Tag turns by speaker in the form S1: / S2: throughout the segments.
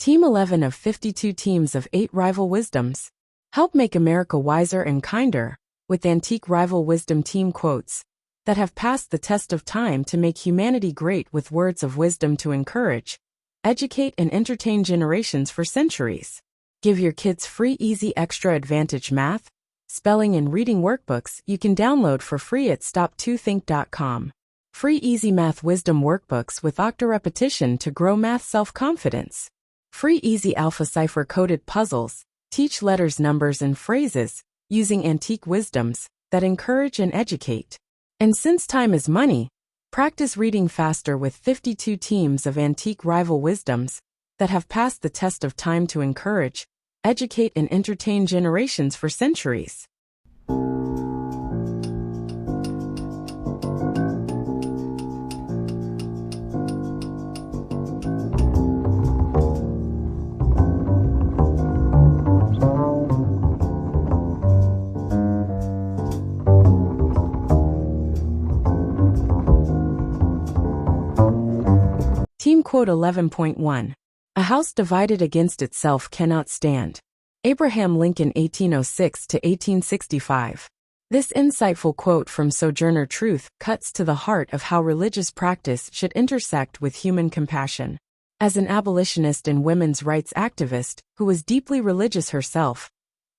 S1: Team 11 of 52 teams of 8 rival wisdoms. Help make America wiser and kinder, with antique rival wisdom team quotes that have passed the test of time to make humanity great, with words of wisdom to encourage, educate and entertain generations for centuries. Give your kids free easy extra advantage math, spelling and reading workbooks you can download for free at stop2think.com. Free easy math wisdom workbooks with Octo-Repetition to grow math self-confidence. Free easy alpha Cypher coded puzzles, teach letters, numbers and phrases using antique wisdoms that encourage and educate. And since time is money, practice reading faster with 52 teams of antique rival wisdoms that have passed the test of time to encourage, educate and entertain generations for centuries. Team quote 11.1. A house divided against itself cannot stand. Abraham Lincoln 1806 to 1865. This insightful quote from Sojourner Truth cuts to the heart of how religious practice should intersect with human compassion. As an abolitionist and women's rights activist who was deeply religious herself,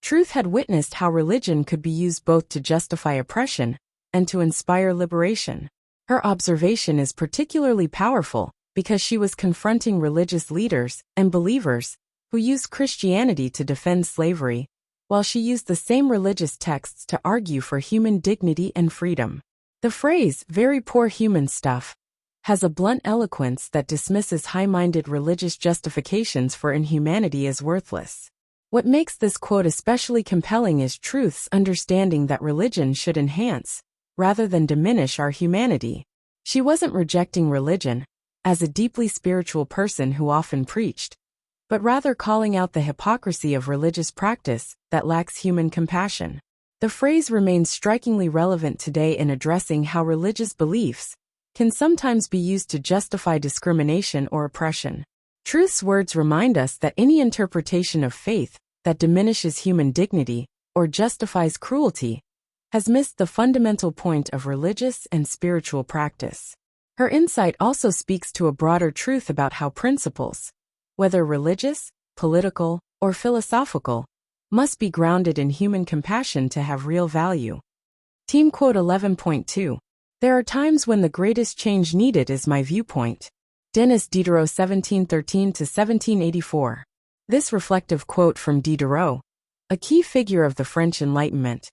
S1: Truth had witnessed how religion could be used both to justify oppression and to inspire liberation. Her observation is particularly powerful because she was confronting religious leaders and believers who used Christianity to defend slavery, while she used the same religious texts to argue for human dignity and freedom. The phrase, "very poor human stuff," has a blunt eloquence that dismisses high-minded religious justifications for inhumanity as worthless. What makes this quote especially compelling is Truth's understanding that religion should enhance, rather than diminish, our humanity. She wasn't rejecting religion as a deeply spiritual person who often preached, but rather calling out the hypocrisy of religious practice that lacks human compassion. The phrase remains strikingly relevant today in addressing how religious beliefs can sometimes be used to justify discrimination or oppression. Truth's words remind us that any interpretation of faith that diminishes human dignity or justifies cruelty has missed the fundamental point of religious and spiritual practice. Her insight also speaks to a broader truth about how principles, whether religious, political, or philosophical, must be grounded in human compassion to have real value. Team quote 11.2. There are times when the greatest change needed is my viewpoint. Denis Diderot 1713 to 1784. This reflective quote from Diderot, a key figure of the French Enlightenment,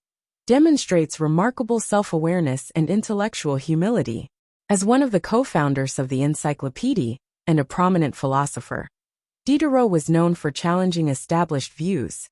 S1: demonstrates remarkable self-awareness and intellectual humility. As one of the co-founders of the Encyclopédie and a prominent philosopher, Diderot was known for challenging established views.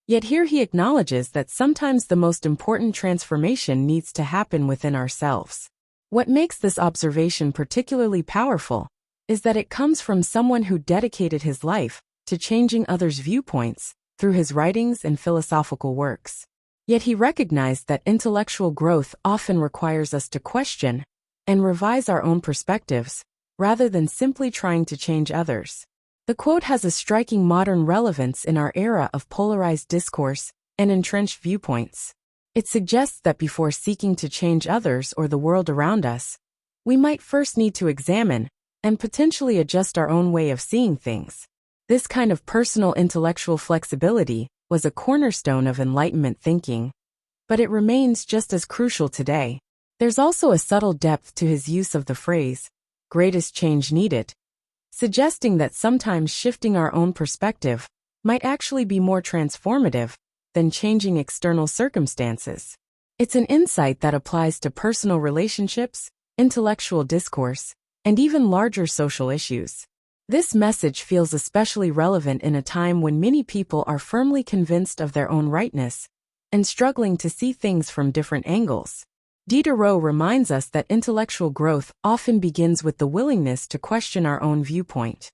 S1: Yet here he acknowledges that sometimes the most important transformation needs to happen within ourselves. What makes this observation particularly powerful is that it comes from someone who dedicated his life to changing others' viewpoints through his writings and philosophical works. Yet he recognized that intellectual growth often requires us to question and revise our own perspectives, rather than simply trying to change others. The quote has a striking modern relevance in our era of polarized discourse and entrenched viewpoints. It suggests that before seeking to change others or the world around us, we might first need to examine and potentially adjust our own way of seeing things. This kind of personal intellectual flexibility was a cornerstone of Enlightenment thinking, but it remains just as crucial today. There's also a subtle depth to his use of the phrase, "greatest change needed," suggesting that sometimes shifting our own perspective might actually be more transformative than changing external circumstances. It's an insight that applies to personal relationships, intellectual discourse, and even larger social issues. This message feels especially relevant in a time when many people are firmly convinced of their own rightness and struggling to see things from different angles. Diderot reminds us that intellectual growth often begins with the willingness to question our own viewpoint.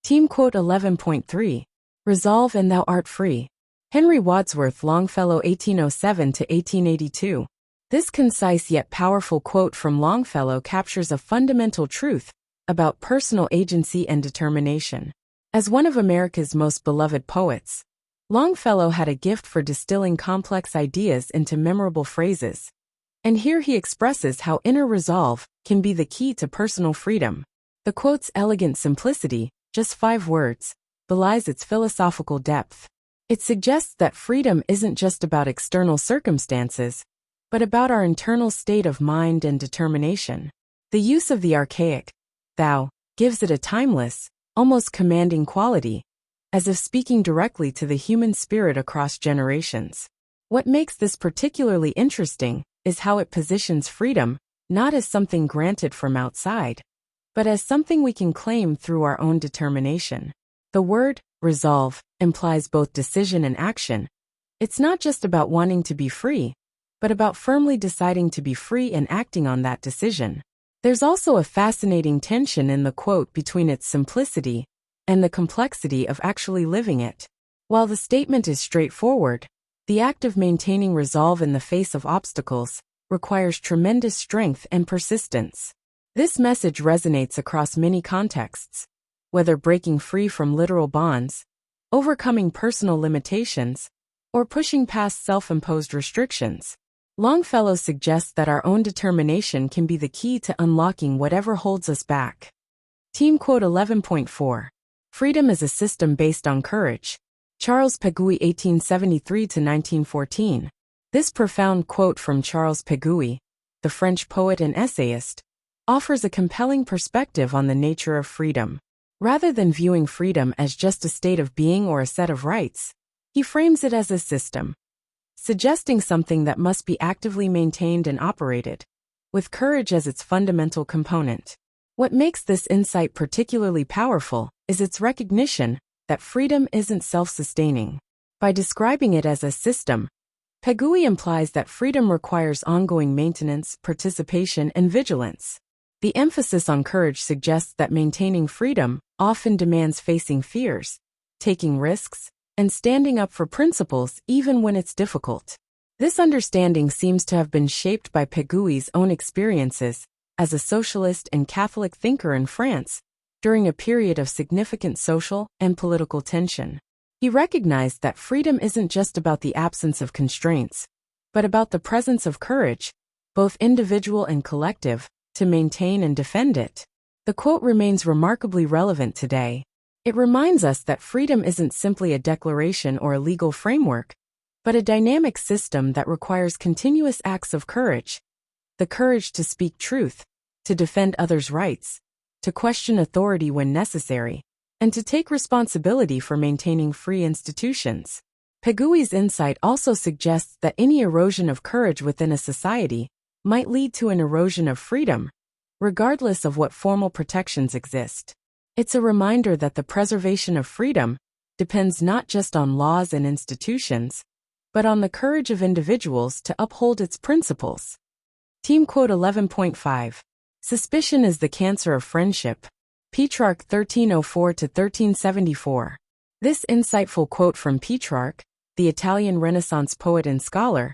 S1: Team quote 11.3. Resolve and thou art free. Henry Wadsworth Longfellow 1807 to 1882. This concise yet powerful quote from Longfellow captures a fundamental truth about personal agency and determination. As one of America's most beloved poets, Longfellow had a gift for distilling complex ideas into memorable phrases. And here he expresses how inner resolve can be the key to personal freedom. The quote's elegant simplicity, just 5 words, belies its philosophical depth. It suggests that freedom isn't just about external circumstances, but about our internal state of mind and determination. The use of the archaic thou gives it a timeless, almost commanding quality, as if speaking directly to the human spirit across generations. What makes this particularly interesting is how it positions freedom not as something granted from outside, but as something we can claim through our own determination. The word resolve implies both decision and action. It's not just about wanting to be free, but about firmly deciding to be free and acting on that decision. There's also a fascinating tension in the quote between its simplicity and the complexity of actually living it. While the statement is straightforward, the act of maintaining resolve in the face of obstacles requires tremendous strength and persistence. This message resonates across many contexts, whether breaking free from literal bonds, overcoming personal limitations, or pushing past self-imposed restrictions. Longfellow suggests that our own determination can be the key to unlocking whatever holds us back. Team Quote 11.4. Freedom is a system based on courage. Charles Pegouis, 1873–1914. This profound quote from Charles Pegouis, the French poet and essayist, offers a compelling perspective on the nature of freedom. Rather than viewing freedom as just a state of being or a set of rights, he frames it as a system, suggesting something that must be actively maintained and operated, with courage as its fundamental component. What makes this insight particularly powerful is its recognition that freedom isn't self-sustaining. By describing it as a system, Pegouis implies that freedom requires ongoing maintenance, participation, and vigilance. The emphasis on courage suggests that maintaining freedom often demands facing fears, taking risks, and standing up for principles even when it's difficult. This understanding seems to have been shaped by Pegouis' own experiences as a socialist and Catholic thinker in France during a period of significant social and political tension. He recognized that freedom isn't just about the absence of constraints, but about the presence of courage, both individual and collective, to maintain and defend it. The quote remains remarkably relevant today. It reminds us that freedom isn't simply a declaration or a legal framework, but a dynamic system that requires continuous acts of courage. The courage to speak truth, to defend others' rights, to question authority when necessary, and to take responsibility for maintaining free institutions. Pegouis' insight also suggests that any erosion of courage within a society might lead to an erosion of freedom, regardless of what formal protections exist. It's a reminder that the preservation of freedom depends not just on laws and institutions, but on the courage of individuals to uphold its principles. Team Quote 11.5. Suspicion is the cancer of friendship. Petrarch, 1304–1374. This insightful quote from Petrarch, the Italian Renaissance poet and scholar,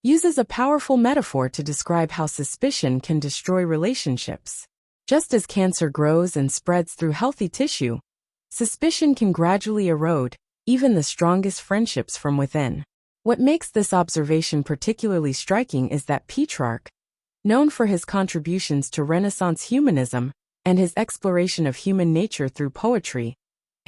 S1: uses a powerful metaphor to describe how suspicion can destroy relationships. Just as cancer grows and spreads through healthy tissue, suspicion can gradually erode even the strongest friendships from within. What makes this observation particularly striking is that Petrarch, known for his contributions to Renaissance humanism and his exploration of human nature through poetry,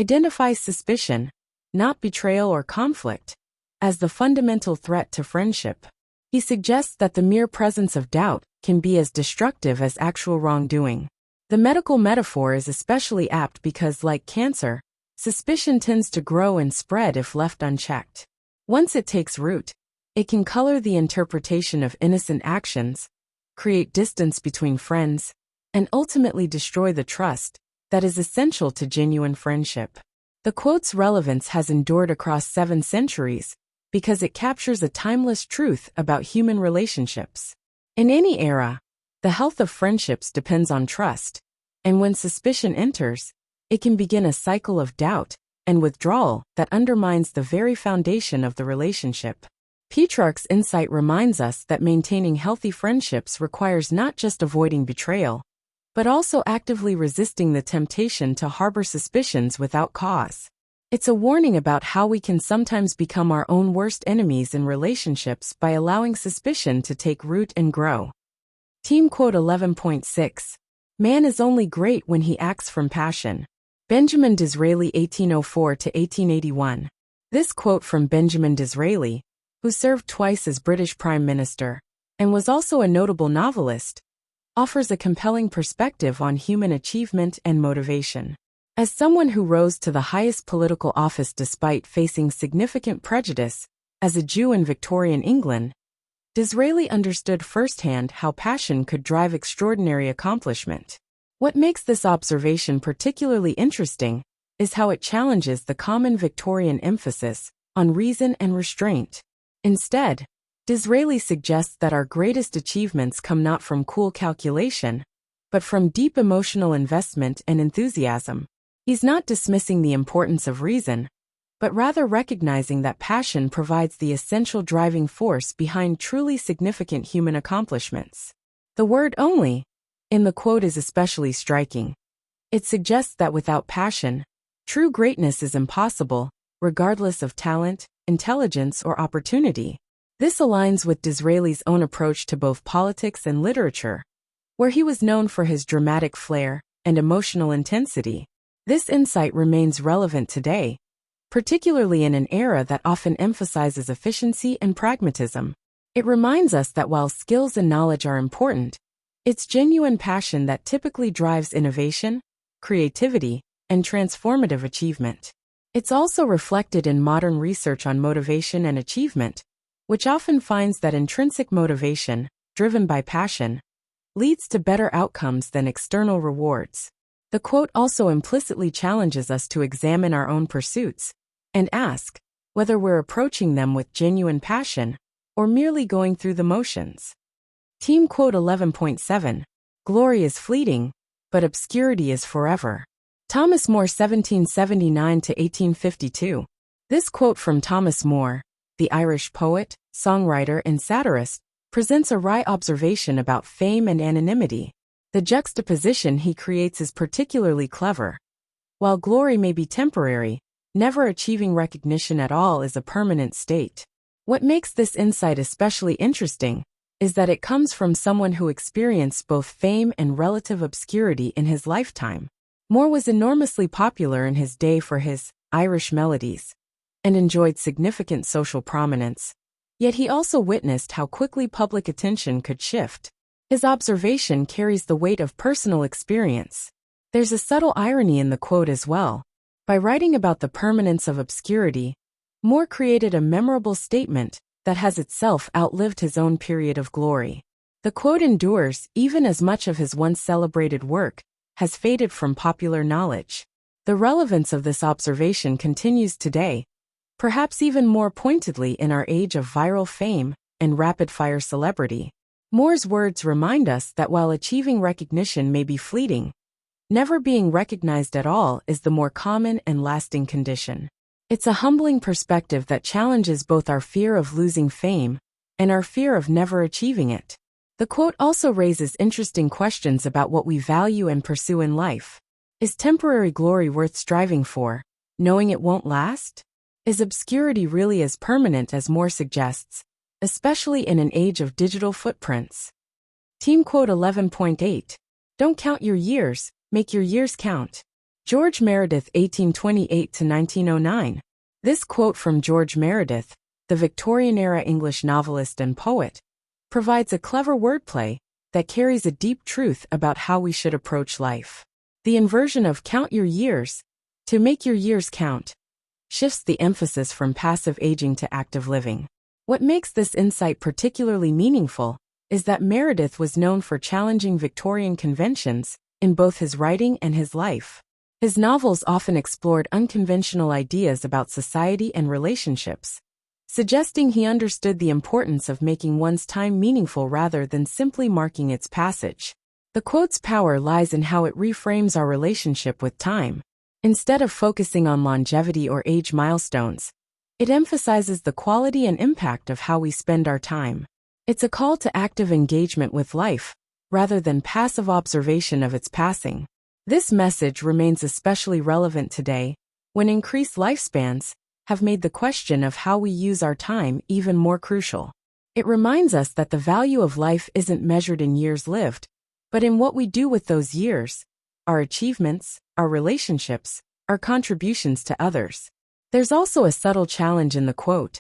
S1: identifies suspicion, not betrayal or conflict, as the fundamental threat to friendship. He suggests that the mere presence of doubt can be as destructive as actual wrongdoing. The medical metaphor is especially apt because, like cancer, suspicion tends to grow and spread if left unchecked. Once it takes root, it can color the interpretation of innocent actions, create distance between friends, and ultimately destroy the trust that is essential to genuine friendship. The quote's relevance has endured across 7 centuries because it captures a timeless truth about human relationships. In any era, the health of friendships depends on trust, and when suspicion enters, it can begin a cycle of doubt and withdrawal that undermines the very foundation of the relationship. Petrarch's insight reminds us that maintaining healthy friendships requires not just avoiding betrayal, but also actively resisting the temptation to harbor suspicions without cause. It's a warning about how we can sometimes become our own worst enemies in relationships by allowing suspicion to take root and grow. Team quote 11.6. Man is only great when he acts from passion. Benjamin Disraeli 1804–1881. This quote from Benjamin Disraeli, who served twice as British Prime Minister, and was also a notable novelist, offers a compelling perspective on human achievement and motivation. As someone who rose to the highest political office despite facing significant prejudice, as a Jew in Victorian England, Disraeli understood firsthand how passion could drive extraordinary accomplishment. What makes this observation particularly interesting is how it challenges the common Victorian emphasis on reason and restraint. Instead, Disraeli suggests that our greatest achievements come not from cool calculation, but from deep emotional investment and enthusiasm. He's not dismissing the importance of reason, but rather recognizing that passion provides the essential driving force behind truly significant human accomplishments. The word "only" in the quote is especially striking. It suggests that without passion, true greatness is impossible, regardless of talent, intelligence, or opportunity. This aligns with Disraeli's own approach to both politics and literature, where he was known for his dramatic flair and emotional intensity. This insight remains relevant today, particularly in an era that often emphasizes efficiency and pragmatism. It reminds us that while skills and knowledge are important, it's genuine passion that typically drives innovation, creativity, and transformative achievement. It's also reflected in modern research on motivation and achievement, which often finds that intrinsic motivation, driven by passion, leads to better outcomes than external rewards. The quote also implicitly challenges us to examine our own pursuits and ask whether we're approaching them with genuine passion or merely going through the motions. Team quote 11.7. Glory is fleeting, but obscurity is forever. Thomas More 1779–1852. This quote from Thomas More, the Irish poet, songwriter, and satirist, presents a wry observation about fame and anonymity. The juxtaposition he creates is particularly clever. While glory may be temporary, never achieving recognition at all is a permanent state. What makes this insight especially interesting is that it comes from someone who experienced both fame and relative obscurity in his lifetime. More was enormously popular in his day for his Irish melodies and enjoyed significant social prominence. Yet he also witnessed how quickly public attention could shift. His observation carries the weight of personal experience. There's a subtle irony in the quote as well. By writing about the permanence of obscurity, More created a memorable statement that has itself outlived his own period of glory. The quote endures even as much of his once celebrated work has faded from popular knowledge. The relevance of this observation continues today, perhaps even more pointedly in our age of viral fame and rapid-fire celebrity. More's words remind us that while achieving recognition may be fleeting, never being recognized at all is the more common and lasting condition. It's a humbling perspective that challenges both our fear of losing fame and our fear of never achieving it. The quote also raises interesting questions about what we value and pursue in life. Is temporary glory worth striving for, knowing it won't last? Is obscurity really as permanent as More suggests, especially in an age of digital footprints? Team quote 11.8. Don't count your years, make your years count. George Meredith 1828–1909. This quote from George Meredith, the Victorian-era English novelist and poet, provides a clever wordplay that carries a deep truth about how we should approach life. The inversion of "count your years" to "make your years count" shifts the emphasis from passive aging to active living. What makes this insight particularly meaningful is that Meredith was known for challenging Victorian conventions in both his writing and his life. His novels often explored unconventional ideas about society and relationships, suggesting he understood the importance of making one's time meaningful rather than simply marking its passage. The quote's power lies in how it reframes our relationship with time. Instead of focusing on longevity or age milestones, it emphasizes the quality and impact of how we spend our time. It's a call to active engagement with life, rather than passive observation of its passing. This message remains especially relevant today, when increased lifespans have made the question of how we use our time even more crucial. It reminds us that the value of life isn't measured in years lived, but in what we do with those years, our achievements, our relationships, our contributions to others. There's also a subtle challenge in the quote.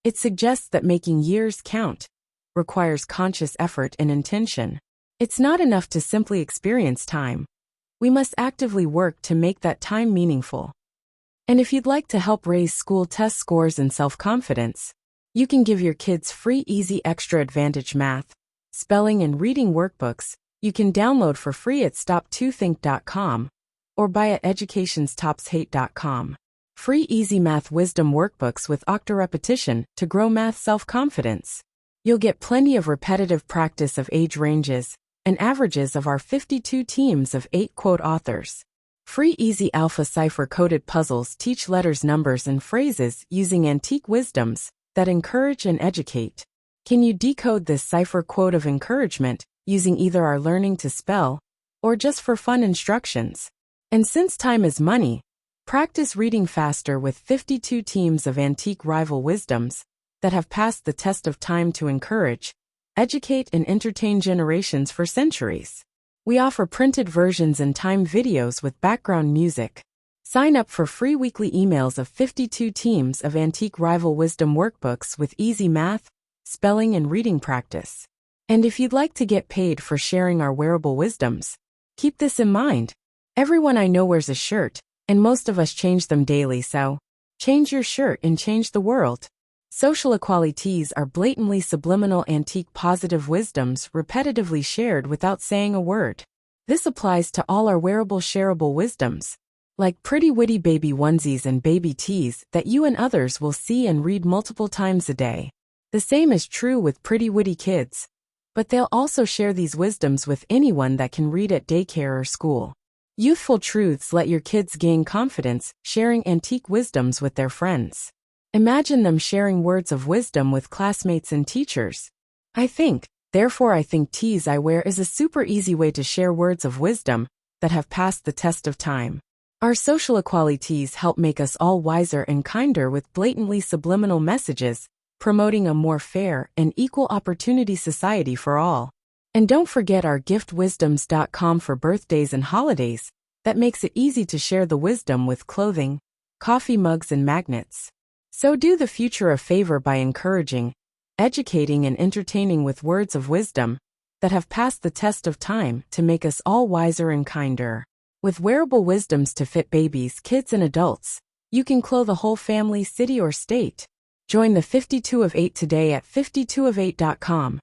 S1: It suggests that making years count requires conscious effort and intention. It's not enough to simply experience time. We must actively work to make that time meaningful. And if you'd like to help raise school test scores and self-confidence, you can give your kids free easy extra advantage math, spelling and reading workbooks you can download for free at stop2think.com or buy at educationstopshate.com. Free easy math wisdom workbooks with Octo-Repetition to grow math self-confidence. You'll get plenty of repetitive practice of age ranges and averages of our 52 teams of 8 quote authors. Free easy alpha Cypher coded puzzles teach letters, numbers, and phrases using antique wisdoms that encourage and educate. Can you decode this Cypher quote of encouragement using either our learning to spell or just for fun instructions? And since time is money, practice reading faster with 52 teams of antique rival wisdoms that have passed the test of time to encourage, educate, and entertain generations for centuries. We offer printed versions and time videos with background music. Sign up for free weekly emails of 52 teams of antique rival wisdom workbooks with easy math, spelling, and reading practice. And if you'd like to get paid for sharing our wearable wisdoms, keep this in mind. Everyone I know wears a shirt, and most of us change them daily, so change your shirt and change the world. Social equalities are blatantly subliminal antique positive wisdoms repetitively shared without saying a word. This applies to all our wearable shareable wisdoms, like pretty witty baby onesies and baby tees that you and others will see and read multiple times a day. The same is true with pretty witty kids, but they'll also share these wisdoms with anyone that can read at daycare or school. Youthful truths let your kids gain confidence sharing antique wisdoms with their friends. Imagine them sharing words of wisdom with classmates and teachers. I think, therefore I think tees I wear is a super easy way to share words of wisdom that have passed the test of time. Our social equalities help make us all wiser and kinder with blatantly subliminal messages, promoting a more fair and equal opportunity society for all. And don't forget our giftwisdoms.com for birthdays and holidays that makes it easy to share the wisdom with clothing, coffee mugs, and magnets. So do the future a favor by encouraging, educating, and entertaining with words of wisdom that have passed the test of time to make us all wiser and kinder. With wearable wisdoms to fit babies, kids, and adults, you can clothe a whole family, city, or state. Join the 52 of 8 today at 52of8.com.